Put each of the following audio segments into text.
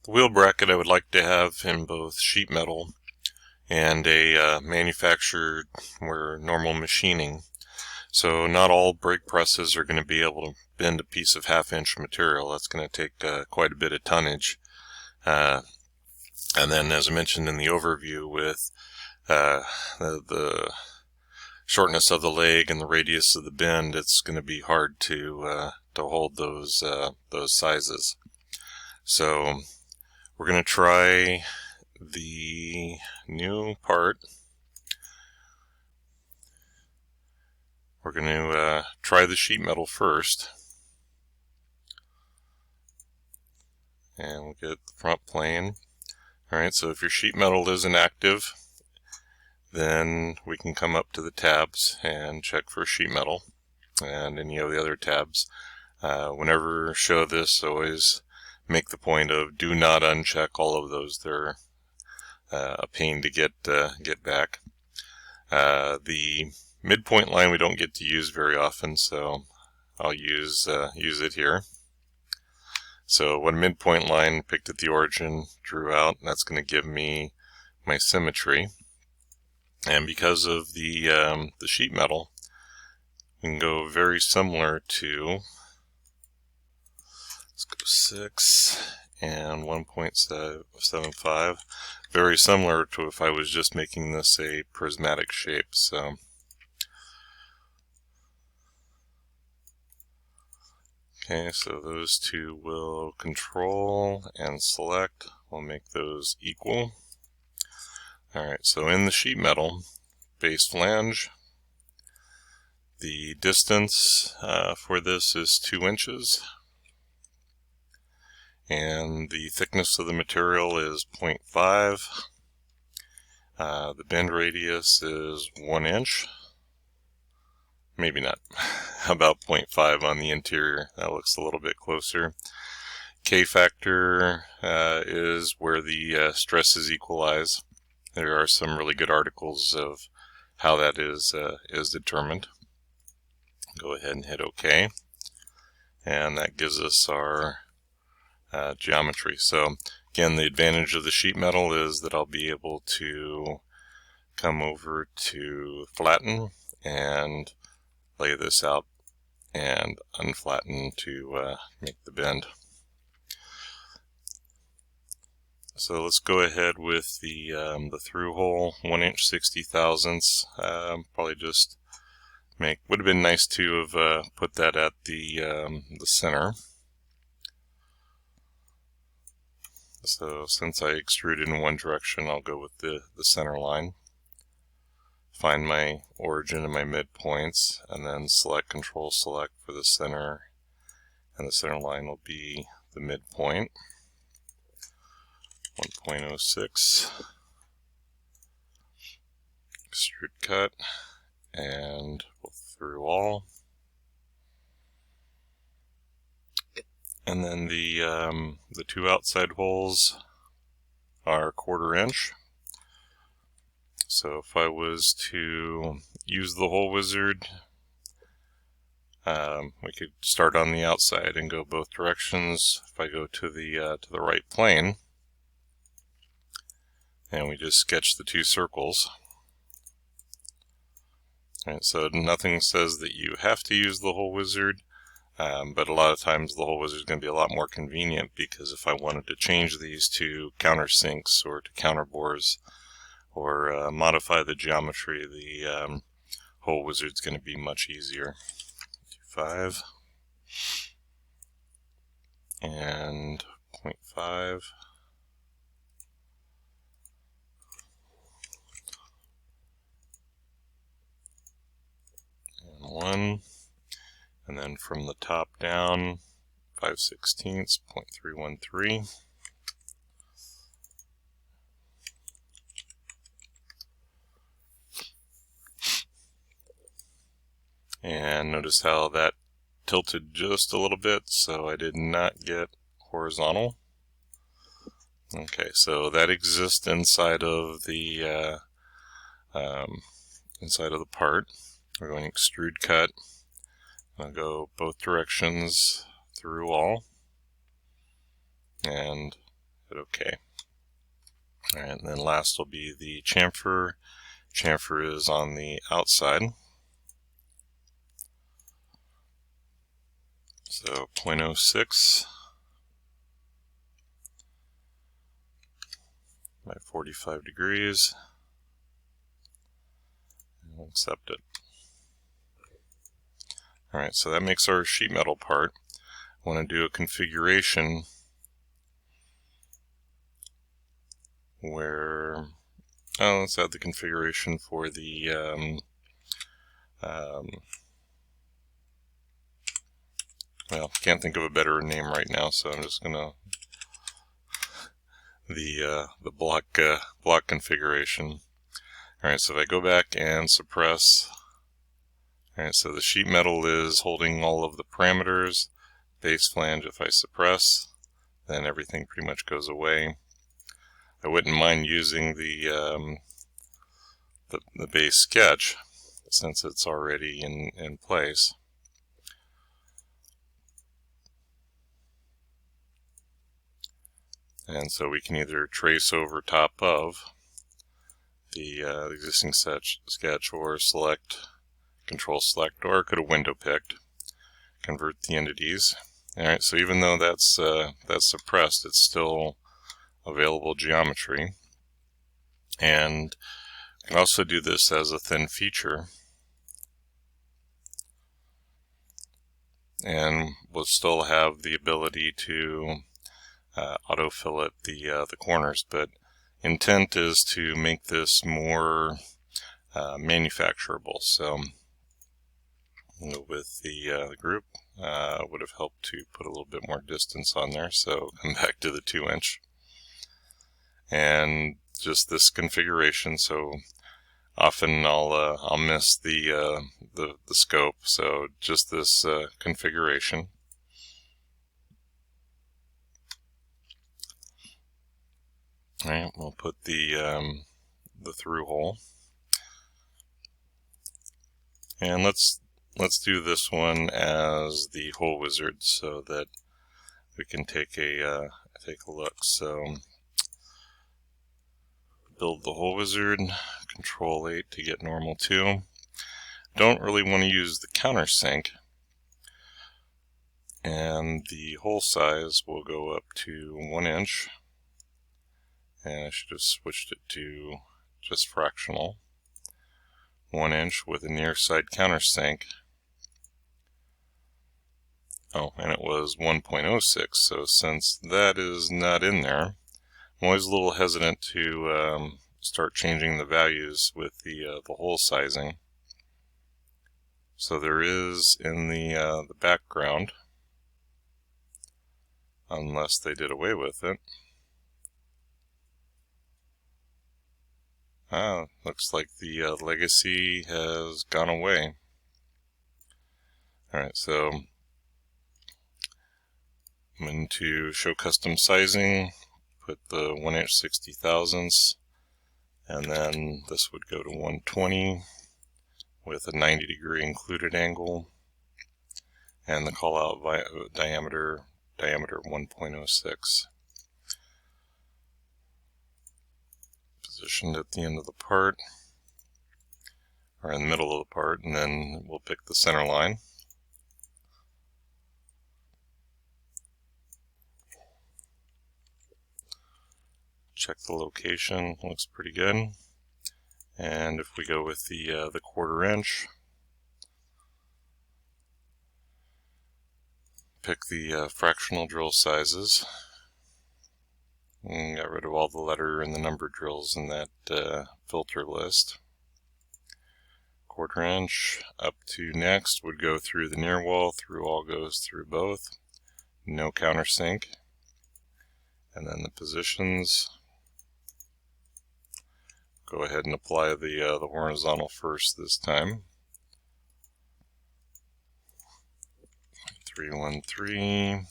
The wheel bracket I would like to have in both sheet metal and a manufactured or normal machining. So not all brake presses are going to be able to bend a piece of half-inch material. That's going to take quite a bit of tonnage. And then, as I mentioned in the overview, with the shortness of the leg and the radius of the bend, it's going to be hard to hold those sizes. So we're going to try the new part. We're going to try the sheet metal first, and we'll get the front plane. Alright, so if your sheet metal isn't active, then we can come up to the tabs and check for sheet metal and any of the other tabs. Whenever show this, always make the point of do not uncheck all of those. They're a pain to get back. The midpoint line we don't get to use very often, so I'll use it here. So one midpoint line picked at the origin, drew out, that's going to give me my symmetry. And because of the sheet metal, we can go very similar to, let's go 6 and 1.75, very similar to if I was just making this a prismatic shape. So okay, so those two will control and select. We'll make those equal. Alright, so in the sheet metal, base flange, the distance for this is 2 inches, and the thickness of the material is 0.5. The bend radius is 1 inch. Maybe not. About 0.5 on the interior. That looks a little bit closer. K factor is where the stresses equalize. There are some really good articles of how that is determined. Go ahead and hit OK, and that gives us our geometry. So again, the advantage of the sheet metal is that I'll be able to come over to flatten and lay this out and unflatten to make the bend. So let's go ahead with the through hole, 1 inch 60 thousandths. Probably just would have been nice to have put that at the center. So since I extruded in one direction, I'll go with the center line. Find my origin and my midpoints, and then select Control Select for the center, and the center line will be the midpoint. 1.06, extrude cut, and we'll through all. And then the two outside holes are 1/4 inch. So if I was to use the hole wizard, we could start on the outside and go both directions. If I go to the right plane, and we just sketch the 2 circles. Alright, so nothing says that you have to use the hole wizard, but a lot of times the hole wizard is going to be a lot more convenient, because if I wanted to change these to countersinks or to counterbores or modify the geometry, the hole wizard is going to be much easier. 5 and 0.5. And 1, and then from the top down, 5/16, 0.313. And notice how that tilted just a little bit, so I did not get horizontal. Okay, so that exists inside of the part. We're going to extrude cut. I'll go both directions through all, and it okay. All right, and then last will be the chamfer. Chamfer is on the outside. So 0.06 by 45 degrees. And we'll accept it. Alright, so that makes our sheet metal part. I want to do a configuration where, let's add the configuration for the well, can't think of a better name right now, so I'm just gonna the block configuration. All right, so if I go back and suppress, all right, so the sheet metal is holding all of the parameters. Base flange, if I suppress, then everything pretty much goes away. I wouldn't mind using the base sketch since it's already in place. And so we can either trace over top of the existing sketch or select, control select, or could have window picked, convert the entities. Alright, so even though that's suppressed, it's still available geometry. And I can also do this as a thin feature. And we'll still have the ability to auto fillet the corners, but intent is to make this more manufacturable. So with the group, would have helped to put a little bit more distance on there. So come back to the 2-inch and just this configuration. So often I'll miss the scope. So just this configuration. All right, we'll put the through hole, and let's do this one as the hole wizard so that we can take a look. So build the hole wizard, Control 8 to get normal 2. Don't really want to use the countersink, and the hole size will go up to 1 inch. And I should have switched it to just fractional. 1 inch with a near side countersink. Oh, and it was 1.06, so since that is not in there, I'm always a little hesitant to start changing the values with the hole sizing. So there is in the background, unless they did away with it. Looks like the legacy has gone away. Alright, so I'm going to show custom sizing, put the 1 inch 60 thousandths, and then this would go to 120 with a 90 degree included angle, and the call out diameter 1.06. Positioned at the end of the part, or in the middle of the part, and then we'll pick the center line. Check the location, looks pretty good. And if we go with the 1/4 inch, pick the fractional drill sizes. And got rid of all the letter and the number drills in that filter list. 1/4 inch up to next would go through the near wall, through all goes through both. No countersink. And then the positions. Go ahead and apply the horizontal first this time. 313.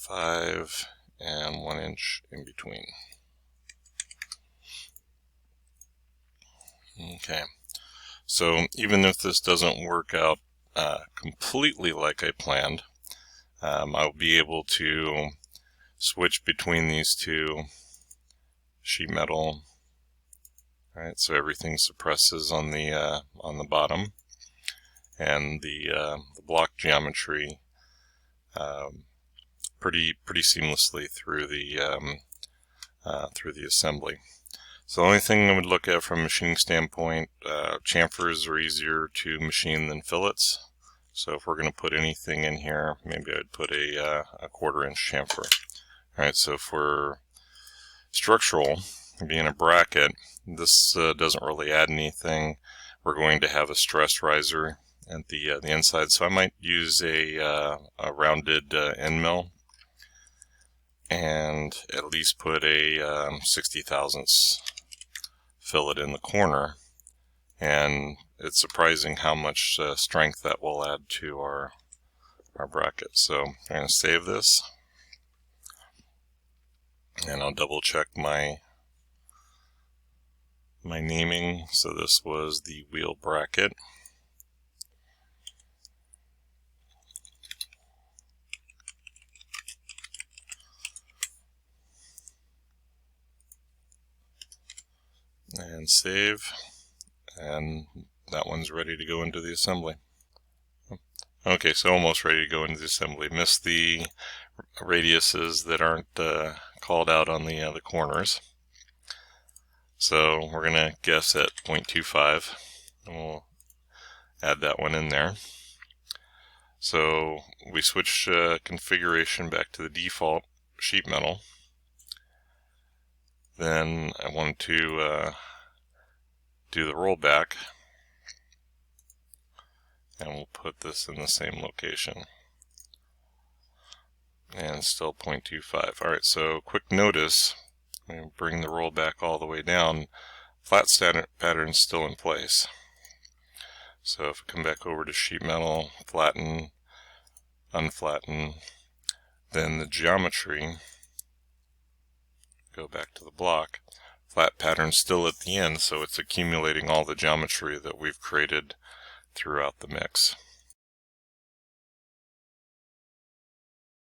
0.5 and 1 inch in between. Okay, so even if this doesn't work out completely like I planned, I'll be able to switch between these two sheet metal. All right, so everything suppresses on the bottom, and the block geometry pretty seamlessly through the assembly. So the only thing I would look at from a machining standpoint, chamfers are easier to machine than fillets. So if we're going to put anything in here, maybe I'd put a 1/4 inch chamfer. All right, so for structural, being a bracket, this doesn't really add anything. We're going to have a stress riser at the inside, so I might use a rounded end mill and at least put a 60 thousandths fillet in the corner, and it's surprising how much strength that will add to our bracket. So I'm going to save this, and I'll double check my naming. So this was the wheel bracket. And save, and that one's ready to go into the assembly. Okay, so almost ready to go into the assembly. Missed the radiuses that aren't called out on the corners. So we're going to guess at 0.25, and we'll add that one in there. So we switch configuration back to the default sheet metal. Then I want to do the rollback, and we'll put this in the same location, and still 0.25. Alright, so quick notice, I'm going to bring the rollback all the way down, flat pattern's still in place. So if I come back over to sheet metal, flatten, unflatten, then the geometry, go back to the block, flat pattern still at the end, so it's accumulating all the geometry that we've created throughout the mix.